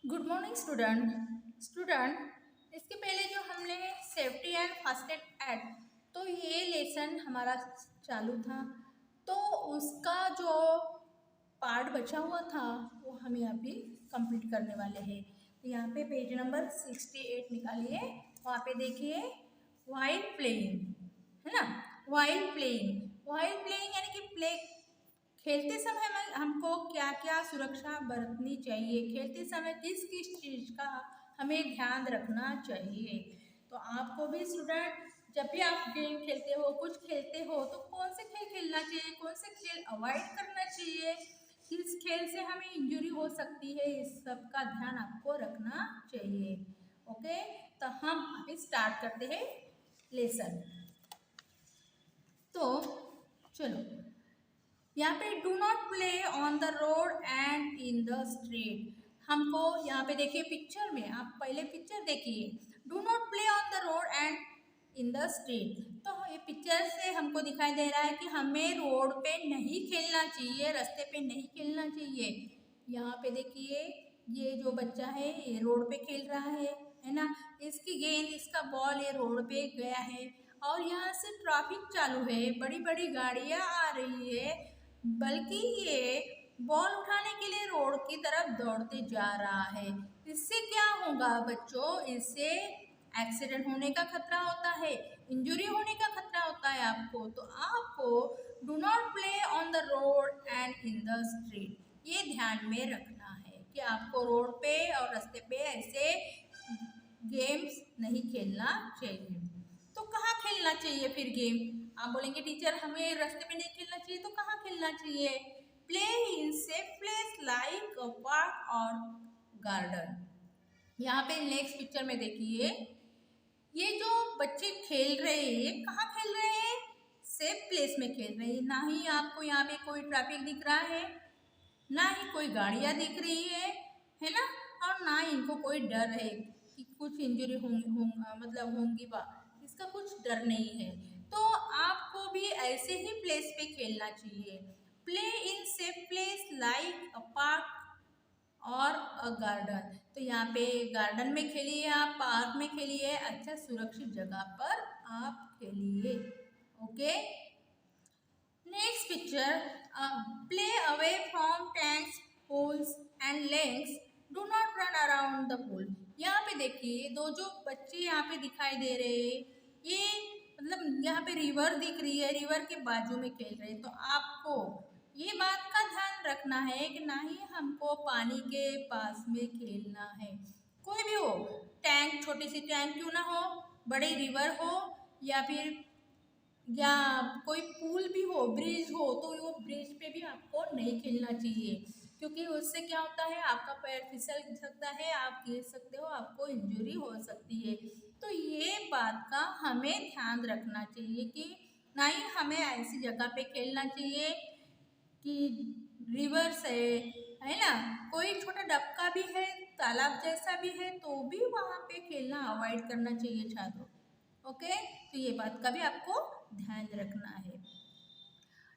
Good morning student इसके पहले जो हमने safety and first aid act तो ये लेसन हमारा चालू था। तो उसका जो पार्ट बचा हुआ था वो हम यहाँ पे कंप्लीट करने वाले हैं। तो यहाँ पे पेज नंबर 68 निकालिए। वहाँ पे देखिए वाइल प्लेइंग, है ना। वाइल प्लेइंग यानी कि प्ले खेलते समय हमको क्या क्या सुरक्षा बरतनी चाहिए, खेलते समय किस किस चीज़ का हमें ध्यान रखना चाहिए। तो आपको भी स्टूडेंट जब भी आप गेम खेलते हो, कुछ खेलते हो, तो कौन से खेल खेलना चाहिए, कौन से खेल अवॉइड करना चाहिए, किस खेल से हमें इंजरी हो सकती है, इस सब का ध्यान आपको रखना चाहिए। ओके, तो हम अभी स्टार्ट करते हैं लेसन। तो चलो, यहाँ पे do not play on the road and in the street. हमको यहाँ पे देखिए पिक्चर में, आप पहले पिक्चर देखिए, do not play on the road and in the street. तो ये पिक्चर से हमको दिखाई दे रहा है कि हमें रोड पे नहीं खेलना चाहिए, रास्ते पे नहीं खेलना चाहिए। यहाँ पे देखिए ये जो बच्चा है ये रोड पे खेल रहा है ना। इसकी गेंद, इसका बॉल ये रोड पे गया है और यहाँ से ट्रैफिक चालू है, बड़ी बड़ी गाड़ियाँ आ रही है, बल्कि ये बॉल उठाने के लिए रोड की तरफ दौड़ते जा रहा है। इससे क्या होगा बच्चों, इससे एक्सीडेंट होने का खतरा होता है, इंजरी होने का खतरा होता है आपको। तो आपको do not play on the road and in the street, ये ध्यान में रखना है कि आपको रोड पे और रास्ते पे ऐसे गेम्स नहीं खेलना चाहिए। तो कहाँ खेलना चाहिए फिर गेम? आप बोलेंगे टीचर हमें रास्ते पे नहीं खेलना चाहिए, तो कहाँ खेलना चाहिए? Play in safe place like a park और गार्डन। यहाँ पे नेक्स्ट पिक्चर में देखिए, ये जो बच्चे खेल रहे हैं कहाँ खेल रहे हैं? सेफ प्लेस में खेल रहे हैं। ना ही आपको यहाँ पे कोई ट्रैफिक दिख रहा है, ना ही कोई गाड़ियाँ दिख रही है ना, और ना इनको कोई डर है कि कुछ इंजरी मतलब होंगी बा, इसका कुछ डर नहीं है। तो आपको भी ऐसे ही प्लेस पे खेलना चाहिए। Play in safe place like a park और अ गार्डन। तो यहाँ पे गार्डन में खेलिए, आप पार्क में खेलिए, अच्छा सुरक्षित जगह पर आप खेलिए। Okay, next picture, play away from tanks, pools and lakes, do not run around the pool. यहाँ पे देखिए दो जो बच्चे यहाँ पे दिखाई दे रहे हैं, ये मतलब यहाँ पे रिवर दिख रही है, रिवर के बाजू में खेल रहे हैं। तो आपको ये बात का ध्यान रखना है कि ना ही हमको पानी के पास में खेलना है। कोई भी हो, टैंक, छोटी सी टैंक क्यों ना हो, बड़े रिवर हो, या फिर या कोई पुल भी हो, ब्रिज हो, तो वो ब्रिज पे भी आपको नहीं खेलना चाहिए, क्योंकि उससे क्या होता है आपका पैर फिसल सकता है, आप गिर सकते हो, आपको इंजरी हो सकती है। तो ये बात का हमें ध्यान रखना चाहिए कि ना ही हमें ऐसी जगह पे खेलना चाहिए कि रिवर्स है ना, कोई छोटा डबका भी है, तालाब जैसा भी है, तो भी वहाँ पे खेलना अवॉइड करना चाहिए छात्रों। ओके, तो ये बात का भी आपको ध्यान रखना है।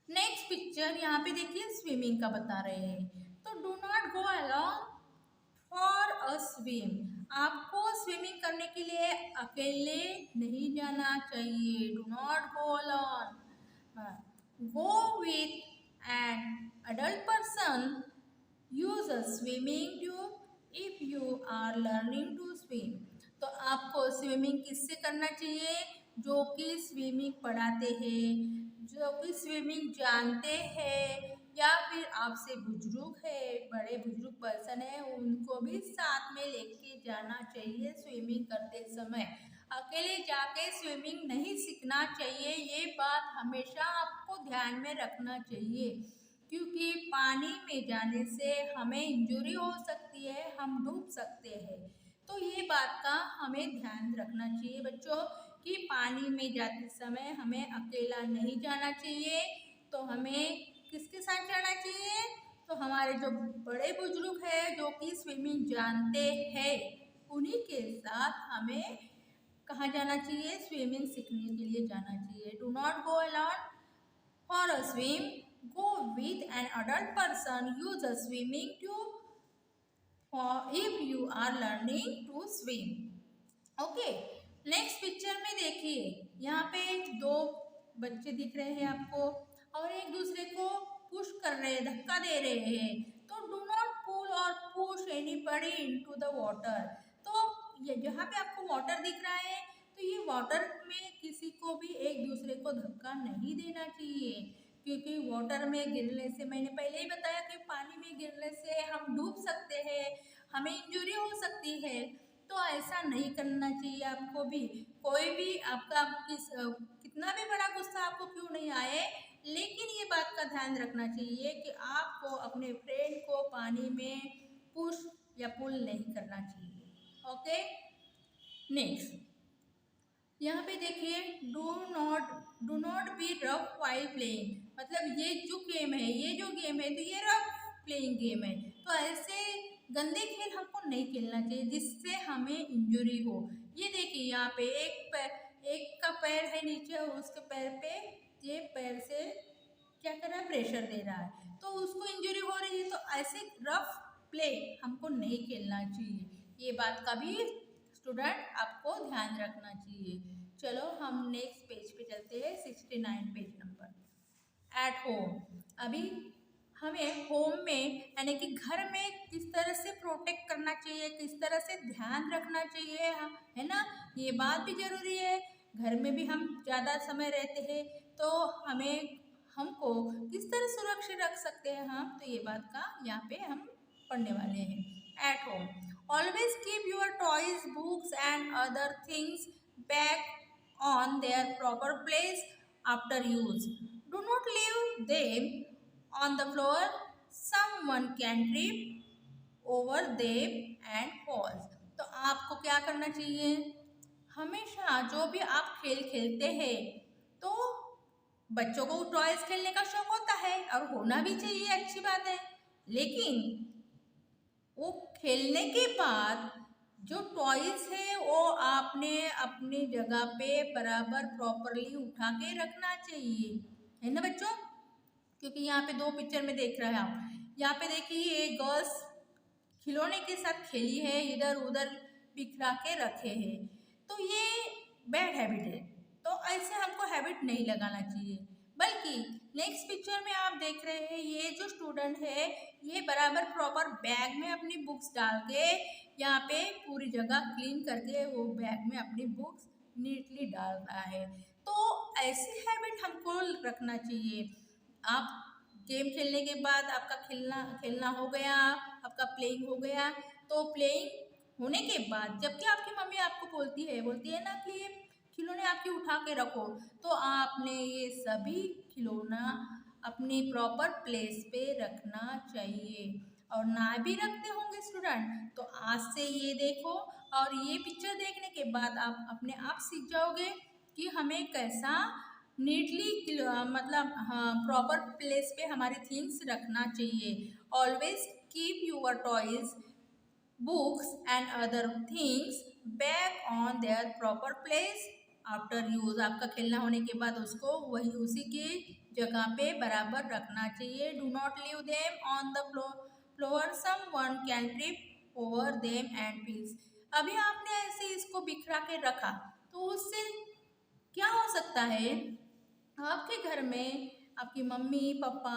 नेक्स्ट पिक्चर यहाँ पे देखिए स्विमिंग का बता रहे हैं। तो do not go along for a swim. आपको स्विमिंग करने के लिए अकेले नहीं जाना चाहिए। Do not go alone, go with an adult person, use a swimming tube if you are learning to swim. तो आपको स्विमिंग किससे करना चाहिए? जो कि स्विमिंग पढ़ाते हैं, जो कि स्विमिंग जानते हैं, या फिर आपसे बुजुर्ग है, बड़े बुजुर्ग पर्सन है, उनको भी साथ में लेके जाना चाहिए स्विमिंग करते समय। अकेले जाके स्विमिंग नहीं सीखना चाहिए, ये बात हमेशा आपको ध्यान में रखना चाहिए, क्योंकि पानी में जाने से हमें इंजरी हो सकती है, हम डूब सकते हैं। तो ये बात का हमें ध्यान रखना चाहिए बच्चों कि पानी में जाते समय हमें अकेला नहीं जाना चाहिए। तो हमें किसके साथ जाना चाहिए? तो हमारे जो बड़े बुजुर्ग हैं जो कि स्विमिंग जानते हैं, उन्हीं के साथ हमें कहाँ जाना चाहिए? स्विमिंग सीखने के लिए जाना चाहिए। Do not go alone for a swim, go with an adult person, use a swimming tube if you are learning to swim. Okay, next picture में देखिए, यहाँ पे दो बच्चे दिख रहे हैं आपको और एक दूसरे को पुश कर रहे हैं, धक्का दे रहे हैं। तो डू नॉट पुल और push anybody into the water. तो ये जहाँ पे आपको वाटर दिख रहा है, तो ये वाटर में किसी को भी एक दूसरे को धक्का नहीं देना चाहिए, क्योंकि वाटर में गिरने से, मैंने पहले ही बताया कि पानी में गिरने से हम डूब सकते हैं, हमें इंजरी हो सकती है। तो ऐसा नहीं करना चाहिए आपको भी। कोई भी आपका कितना भी बड़ा गुस्सा आपको क्यों नहीं आए, लेकिन ये बात का ध्यान रखना चाहिए कि आपको अपने फ्रेंड को पानी में पुश या पुल नहीं करना चाहिए। ओके, नेक्स्ट यहाँ पे देखिए, do not be rough while playing. मतलब ये जो गेम है तो ये रफ प्लेइंग गेम है। तो ऐसे गंदे खेल हमको नहीं खेलना चाहिए जिससे हमें इंजरी हो। ये देखिए, यहाँ पे एक का पैर है नीचे और उसके पैर पे ये पैर से क्या कर रहा है, प्रेशर दे रहा है, तो उसको इंजरी हो रही है। तो ऐसे रफ प्ले हमको नहीं खेलना चाहिए। ये बात का भी स्टूडेंट आपको ध्यान रखना चाहिए। चलो हम नेक्स्ट पेज पे चलते हैं, 69 पेज नंबर, एट होम। अभी हमें होम में यानी कि घर में किस तरह से प्रोटेक्ट करना चाहिए, किस तरह से ध्यान रखना चाहिए, है ना, ये बात भी ज़रूरी है। घर में भी हम ज़्यादा समय रहते हैं तो हमको किस तरह सुरक्षित रख सकते हैं हम, तो ये बात का यहाँ पे हम पढ़ने वाले हैं। At home, always keep your toys, books and other things back on their proper place after use. Do not leave them on the floor, someone can trip over them and falls। तो आपको क्या करना चाहिए, हमेशा जो भी आप खेल खेलते हैं, तो बच्चों को टॉयज खेलने का शौक होता है और होना भी चाहिए, अच्छी बात है। लेकिन वो खेलने के बाद जो टॉयज है वो आपने अपनी जगह पे बराबर प्रॉपरली उठा के रखना चाहिए, है ना बच्चों। क्योंकि यहाँ पे दो पिक्चर में देख रहे हैं आप, यहाँ पे देखिए ये गर्ल्स खिलौने के साथ खेली है, इधर उधर बिखरा के रखे हैं, तो ये बैड हैबिट है। तो ऐसे हमको हैबिट नहीं लगाना चाहिए। बल्कि नेक्स्ट पिक्चर में आप देख रहे हैं, ये जो स्टूडेंट है ये बराबर प्रॉपर बैग में अपनी बुक्स डाल के यहाँ पे पूरी जगह क्लीन करके वो बैग में अपनी बुक्स नीटली डाल रहा है। तो ऐसी हैबिट हमको रखना चाहिए। आप गेम खेलने के बाद आपका खेलना हो गया, आपका प्लेइंग हो गया, तो प्लेइंग होने के बाद जबकि आपकी मम्मी आपको बोलती है ना कि खिलौने आपके उठा के रखो, तो आपने ये सभी खिलौना अपनी प्रॉपर प्लेस पे रखना चाहिए। और ना भी रखते होंगे स्टूडेंट, तो आज से ये देखो और ये पिक्चर देखने के बाद आप अपने आप सीख जाओगे कि हमें कैसा नीटली मतलब हाँ प्रॉपर प्लेस पे हमारी थिंग्स रखना चाहिए। Always keep your toys, books and other things back on their proper place after use. आपका खेलना होने के बाद उसको वही उसी की जगह पे बराबर रखना चाहिए। Do not leave them on the floor, someone can trip over them and feels. अभी आपने ऐसे इसको बिखरा के रखा तो उससे क्या हो सकता है, आपके घर में आपकी मम्मी पापा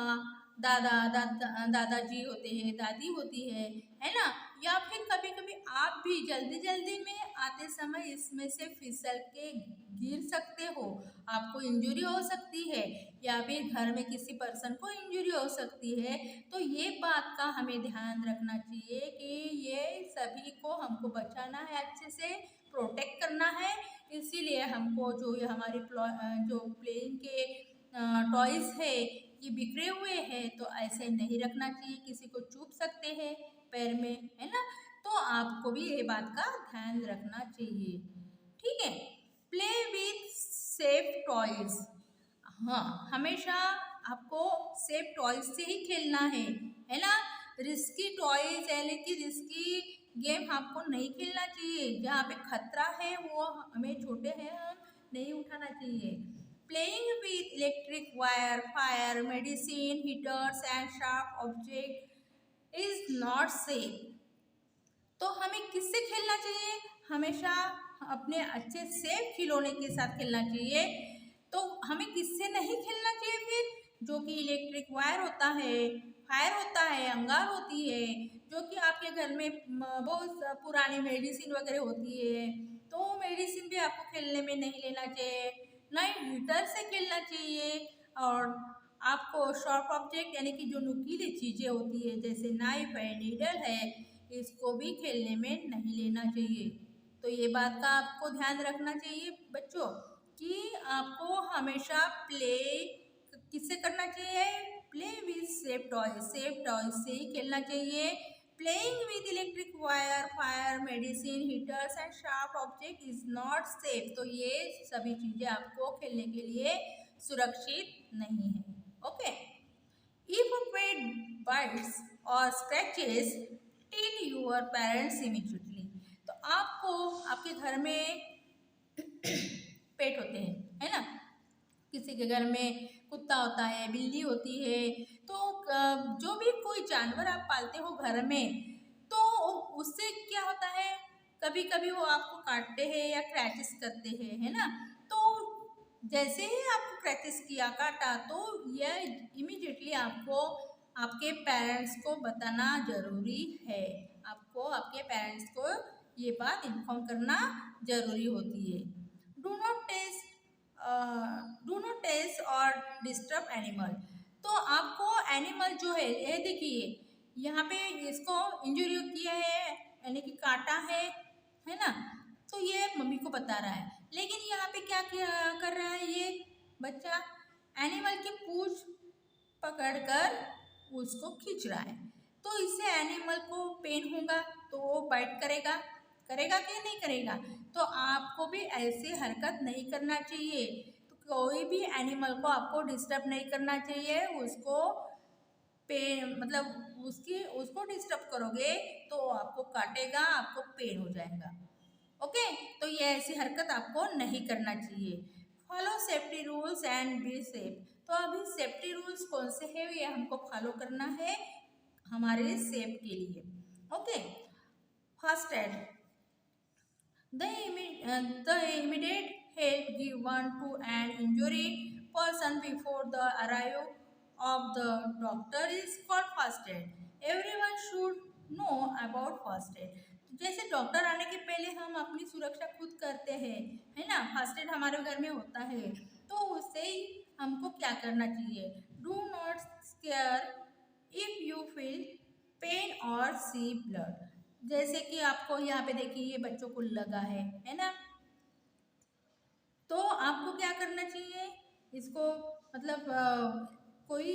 दादाजी होते हैं, दादी होती है ना, या फिर कभी कभी आप भी जल्दी में आते समय इसमें से फिसल के गिर सकते हो, आपको इंजरी हो सकती है, या फिर घर में किसी पर्सन को इंजरी हो सकती है। तो ये बात का हमें ध्यान रखना चाहिए कि ये सभी को हमको बचाना है, अच्छे से प्रोटेक्ट करना है। इसीलिए हमको जो ये हमारे जो प्लेइंग के टॉयज़ है ये बिखरे हुए हैं, तो ऐसे नहीं रखना चाहिए, किसी को चुभ सकते हैं पैर में, है ना। तो आपको भी ये बात का ध्यान रखना चाहिए, ठीक है। प्ले विथ सेफ टॉयज़, हाँ हमेशा आपको सेफ टॉयज़ से ही खेलना है ना। रिस्की टॉयज़ यानी कि रिस्की गेम आपको नहीं खेलना चाहिए, जहाँ पे खतरा है वो हमें छोटे हैं हम नहीं उठाना चाहिए। Playing with electric wire, fire, medicine, heaters and sharp object is not safe। किससे खेलना चाहिए? हमेशा अपने अच्छे सेफ खिलौने के साथ खेलना चाहिए। तो हमें किससे नहीं खेलना चाहिए फिर? जो कि इलेक्ट्रिक वायर होता है, फायर होता है, अंगार होती है, जो कि आपके घर में बहुत पुरानी मेडिसिन वगैरह होती है, तो मेडिसिन भी आपको खेलने में नहीं लेना चाहिए। नहीं, हीटर से खेलना चाहिए। और आपको शॉर्प ऑब्जेक्ट यानी कि जो नुकीली चीज़ें होती है जैसे नाइफ है, नीडल है, इसको भी खेलने में नहीं लेना चाहिए। तो ये बात का आपको ध्यान रखना चाहिए बच्चों कि आपको हमेशा प्ले किससे करना चाहिए? प्ले विथ सेफ टॉय से ही खेलना चाहिए। Playing with electric wire, fire, medicine, heaters and sharp object is not safe. तो ये सभी चीज़ें आपको खेलने के लिए सुरक्षित नहीं है। Okay, if a pet bites or scratches, tell your parents immediately। तो आपको आपके घर में पेट होते हैं, है ना? किसी के घर में कुत्ता होता है, बिल्ली होती है, तो जो भी कोई जानवर आप पालते हो घर में, तो उससे क्या होता है? कभी कभी वो आपको काटते हैं या क्रैचेस करते हैं, है ना? तो जैसे ही आपको क्रैचेस किया, काटा, तो यह इमीडिएटली आपको आपके पेरेंट्स को बताना जरूरी है। आपको आपके पेरेंट्स को ये बात इन्फॉर्म करना जरूरी होती है। डू नॉट टेस्ट और डिस्टर्ब एनिमल। तो आपको एनिमल जो है, ये देखिए यहाँ पे इसको इंजरी किया है यानी कि काटा है ना? तो ये मम्मी को बता रहा है, लेकिन यहाँ पे क्या कर रहा है ये बच्चा? एनिमल की पूंछ पकड़कर उसको खींच रहा है। तो इससे एनिमल को पेन होगा, तो वो बाइट करेगा कि नहीं करेगा? तो आपको भी ऐसे हरकत नहीं करना चाहिए। तो कोई भी एनिमल को आपको डिस्टर्ब नहीं करना चाहिए। उसको मतलब उसको डिस्टर्ब करोगे तो आपको काटेगा, आपको पेन हो जाएगा। ओके, तो ये ऐसी हरकत आपको नहीं करना चाहिए। Follow safety rules and be safe. तो अभी सेफ्टी रूल्स कौन से हैं ये हमको फॉलो करना है हमारे सेफ के लिए। Okay, first aid, the immediate help given to an injured person before the arrival of the doctor is called first aid. Everyone should know about first aid. जैसे डॉक्टर आने के पहले हम अपनी सुरक्षा खुद करते हैं, है ना? फर्स्ट एड हमारे घर में होता है, तो उससे ही हमको क्या करना चाहिए? Do not square if you feel pain और सी ब्लड। जैसे कि आपको यहाँ पे देखिए ये बच्चों को लगा है ना? तो आपको क्या करना चाहिए? इसको मतलब कोई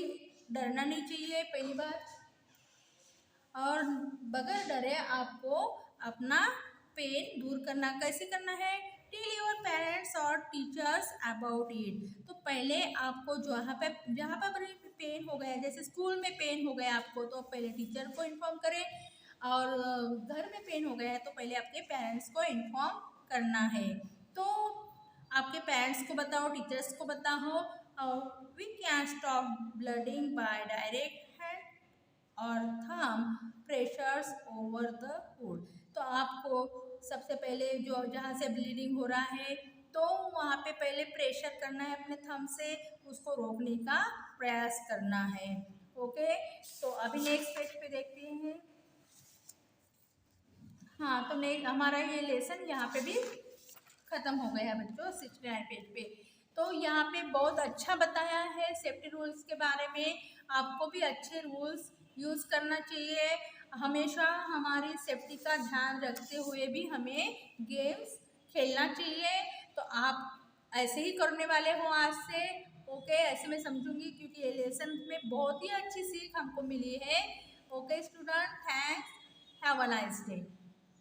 डरना नहीं चाहिए पहली बात, और बगैर डरे आपको अपना पेन दूर करना। कैसे करना है? टेल योर पेरेंट्स और टीचर्स अबाउट इट। तो पहले आपको जहाँ पर पेन हो गया, जैसे स्कूल में पेन हो गया आपको, तो पहले टीचर को इन्फॉर्म करें, और घर में पेन हो गया है तो पहले आपके पेरेंट्स को इन्फॉर्म करना है। तो आपके पेरेंट्स को बताओ, टीचर्स को बताओ। और we can stop bleeding by direct hand और thumb pressures over the wound. तो आपको सबसे पहले जो जहाँ से ब्लीडिंग हो रहा है, तो वहाँ पे पहले प्रेशर करना है अपने थंब से, उसको रोकने का प्रयास करना है। ओके, तो अभी नेक्स्ट पेज पे देखते हैं। हाँ, तो नहीं, हमारा ये लेसन यहाँ पे भी ख़त्म हो गया बच्चों 69 पेज पे। तो यहाँ पे बहुत अच्छा बताया है सेफ्टी रूल्स के बारे में। आपको भी अच्छे रूल्स यूज़ करना चाहिए। हमेशा हमारी सेफ्टी का ध्यान रखते हुए भी हमें गेम्स खेलना चाहिए। तो आप ऐसे ही करने वाले हो आज से। ओके, ऐसे मैं समझूंगी क्योंकि ये लेसन में बहुत ही अच्छी सीख हमको मिली है। Okay student, thanks, have a nice day.